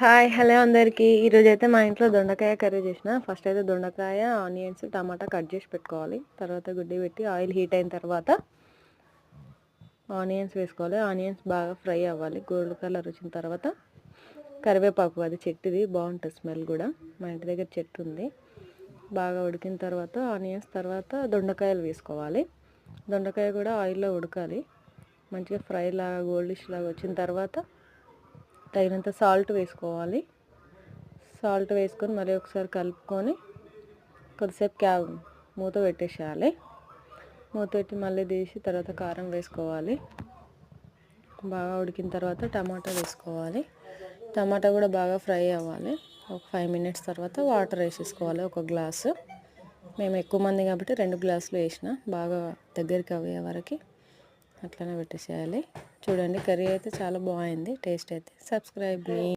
Hi hello అందరికీ ఈరోజైతే మా ఇంట్లో దొండకాయ కర్రీ చేసిన. ఫస్ట్ అయితే దొండకాయ, ఆనియన్స్, టమాటా కట్ చేసి పెట్టుకోవాలి. తర్వాత గుడ్డి పెట్టి ఆయిల్ హీట్ అయిన తర్వాత ఆనియన్స్ వేసుకోవాలి. ఆనియన్స్ బాగా ఫ్రై అవ్వాలి. గోల్డ్ కలర్ వచ్చిన తర్వాత కరివేపాకు, అది చెట్టుది, బాగుంటుంది స్మెల్ కూడా. మా ఇంటి దగ్గర చెట్టు ఉంది. బాగా ఉడికిన తర్వాత ఆనియన్స్ తర్వాత దొండకాయలు వేసుకోవాలి. దొండకాయ కూడా ఆయిల్లో ఉడకాలి. మంచిగా ఫ్రై లాగా గోల్డిష్ లాగా వచ్చిన తర్వాత తగినంత సాల్ట్ వేసుకోవాలి. సాల్ట్ వేసుకొని మళ్ళీ ఒకసారి కలుపుకొని కొద్దిసేపు మూత పెట్టేసేయాలి. మూత పెట్టి మళ్ళీ తీసి తర్వాత కారం వేసుకోవాలి. బాగా ఉడికిన తర్వాత టమాటా వేసుకోవాలి. టమాటా కూడా బాగా ఫ్రై అవ్వాలి. ఒక 5 మినిట్స్ తర్వాత వాటర్ వేసేసుకోవాలి, ఒక గ్లాసు. మేము ఎక్కువ మంది కాబట్టి 2 గ్లాసులు వేసిన, బాగా దగ్గరికి అయ్యే వరకు అట్లనే పెట్టేసేయాలి. చూడండి, కర్రీ అయితే చాలా బాగుంది. టేస్ట్ అయితే సబ్స్క్రైబ్ మీ.